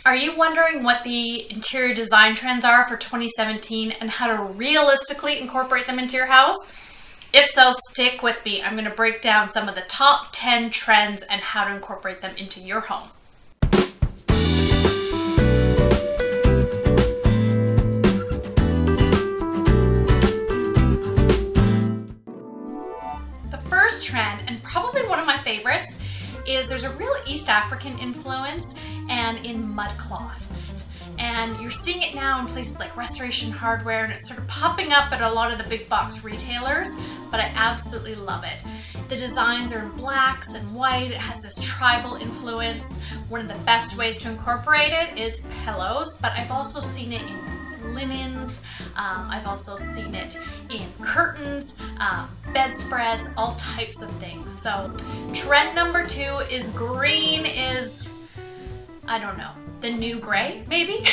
Are you wondering what the interior design trends are for 2017 and how to realistically incorporate them into your house? If so, stick with me. I'm going to break down some of the top 10 trends and how to incorporate them into your home. The first trend, and probably one of my favorites, is there's a real East African influence and in mud cloth. And you're seeing it now in places like Restoration Hardware, and it's sort of popping up at a lot of the big box retailers, but I absolutely love it. The designs are in blacks and white. It has this tribal influence. One of the best ways to incorporate it is pillows, but I've also seen it in linens. I've also seen it in curtains, bedspreads, all types of things. So trend number 2 is green is, I don't know, the new gray, maybe?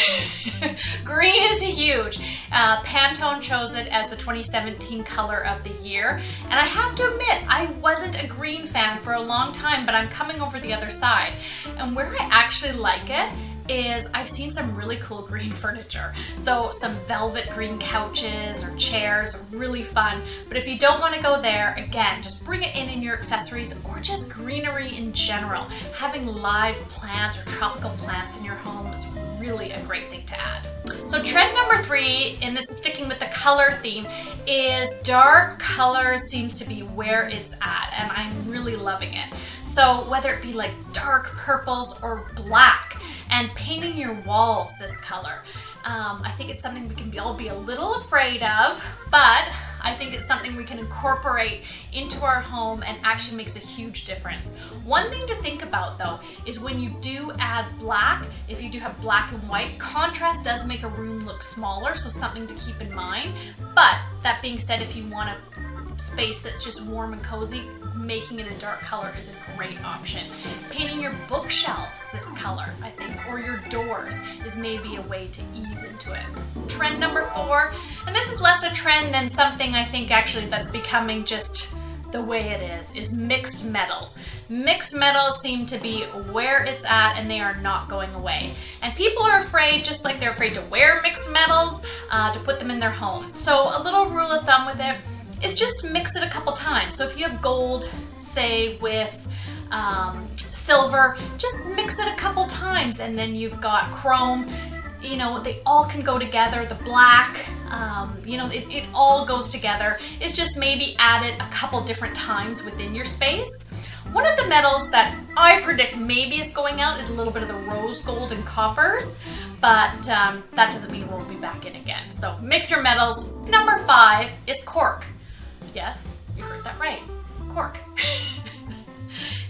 Green is huge. Pantone chose it as the 2017 color of the year. And I have to admit, I wasn't a green fan for a long time, but I'm coming over the other side. And where I actually like it is I've seen some really cool green furniture. So some velvet green couches or chairs are really fun. But if you don't want to go there, again, just bring it in your accessories or just greenery in general. Having live plants or tropical plants in your home is really a great thing to add. So trend number 3, and this is sticking with the color theme, is dark color seems to be where it's at, and I'm really loving it. So whether it be like dark purples or black, and painting your walls this color. I think it's something we can all be a little afraid of, but I think it's something we can incorporate into our home and actually makes a huge difference. One thing to think about though is when you do add black, if you do have black and white, contrast does make a room look smaller, so something to keep in mind. But that being said, if you want a space that's just warm and cozy, making it a dark color is a great option. Painting your bookshelves this color, I think, or your doors is maybe a way to ease into it. Trend number 4, and this is less a trend than something I think actually that's becoming just the way it is mixed metals. Mixed metals seem to be where it's at and they are not going away. And people are afraid, just like they're afraid to wear mixed metals, to put them in their home. So a little rule of thumb with it is just mix it a couple times. So if you have gold, say with silver, just mix it a couple times, and then you've got chrome. You know, they all can go together. The black, you know, it all goes together. It's just maybe add it a couple different times within your space. One of the metals that I predict maybe is going out is a little bit of the rose gold and coppers, but that doesn't mean we'll be back in again. So mix your metals. Number 5 is cork. Yes, you heard that right. Cork.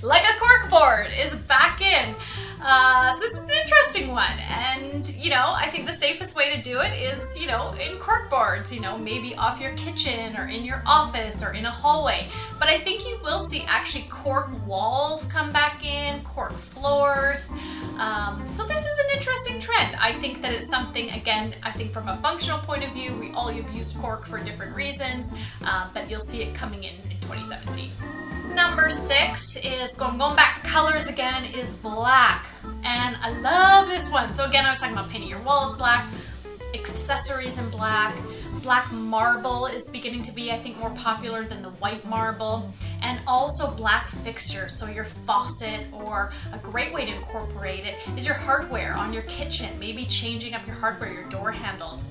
Like a cork board is back in. So this is an interesting one. And, you know, I think the safest way to do it is, you know, in cork boards, you know, maybe off your kitchen or in your office or in a hallway. But I think you will see actually cork walls come back in, cork floors. So this is an interesting trend. I think that it's something, again, I think from a functional point of view, we all have used cork for different reasons, but you'll see it coming in 2017. Number 6 is going back to colors again, is black. And I love this one. So again, I was talking about painting your walls black, accessories in black. Black marble is beginning to be, I think, more popular than the white marble. And also black fixtures, so your faucet, or a great way to incorporate it is your hardware on your kitchen. Maybe changing up your hardware, your door handles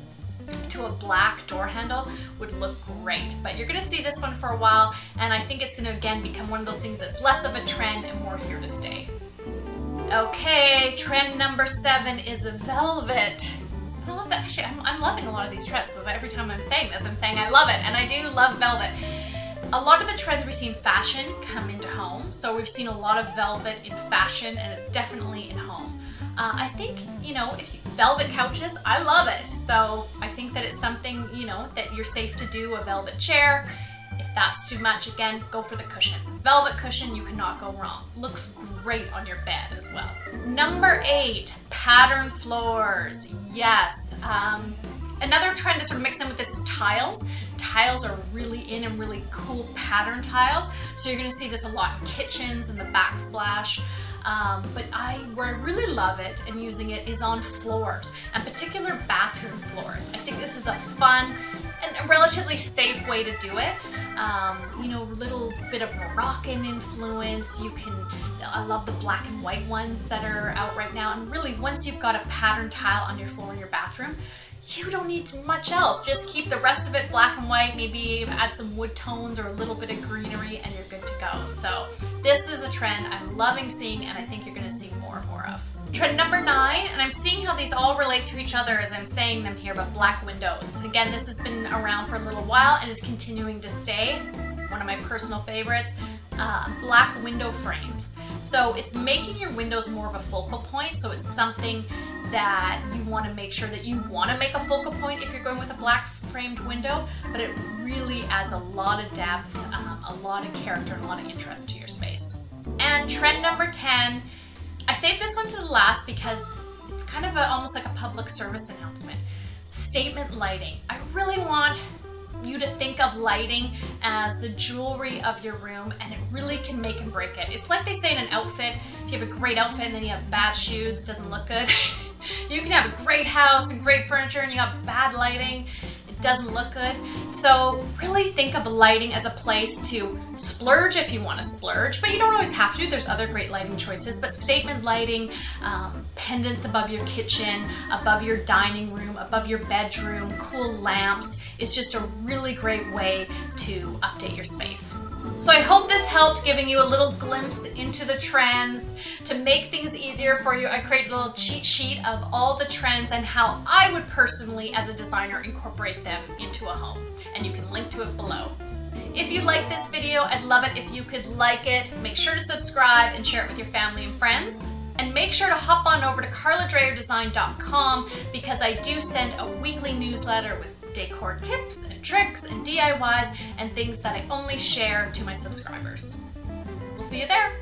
to a black door handle would look great. But you're gonna see this one for a while, and I think it's gonna again become one of those things that's less of a trend and more here to stay. Okay, trend number 7 is velvet. I love that. Actually, I'm loving a lot of these trends, because every time I'm saying this, I'm saying I love it, and I do love velvet. A lot of the trends we see in fashion come into home, so we've seen a lot of velvet in fashion, and it's definitely in home. I think, you know, velvet couches, I love it. So I think that it's something, you know, that you're safe to do, a velvet chair. If that's too much, again, go for the cushions. Velvet cushion, you cannot go wrong. Looks great on your bed as well. Number 8, pattern floors. Yes. Another trend to sort of mix in with this is tiles. Tiles are really in, and really cool pattern tiles. So you're gonna see this a lot in kitchens and the backsplash. but where I really love it and using it is on floors, and particular bathroom floors. I think this is a fun and a relatively safe way to do it. You know, a little bit of Moroccan influence. I love the black and white ones that are out right now. And really, once you've got a pattern tile on your floor in your bathroom, you don't need much else. Just keep the rest of it black and white, maybe add some wood tones or a little bit of greenery, and you're good to go. So this is a trend I'm loving seeing, and I think you're gonna see more and more of. Trend number 9, and I'm seeing how these all relate to each other as I'm saying them here, but black windows. Again, this has been around for a little while and is continuing to stay. One of my personal favorites, black window frames. So it's making your windows more of a focal point, so it's something that you want to make sure that you want to make a focal point if you're going with a black framed window, but it really adds a lot of depth, a lot of character, and a lot of interest to your space. And trend number 10, I saved this one to the last because it's kind of almost like a public service announcement. Statement lighting. I really want you to think of lighting as the jewelry of your room, and it really can make and break it. It's like they say in an outfit, if you have a great outfit and then you have bad shoes, it doesn't look good. You can have a great house and great furniture and you have bad lighting, it doesn't look good. So really think of lighting as a place to splurge if you want to splurge, but you don't always have to. There's other great lighting choices, but statement lighting, pendants above your kitchen, above your dining room, above your bedroom, cool lamps is just a really great way to update your space. So I hope this helped, giving you a little glimpse into the trends. To make things easier for you, I created a little cheat sheet of all the trends and how I would personally, as a designer, incorporate them into a home. And you can link to it below. If you like this video, I'd love it if you could like it. Make sure to subscribe and share it with your family and friends. And make sure to hop on over to karladreyerdesign.com because I do send a weekly newsletter with decor tips and tricks and DIYs and things that I only share to my subscribers. We'll see you there.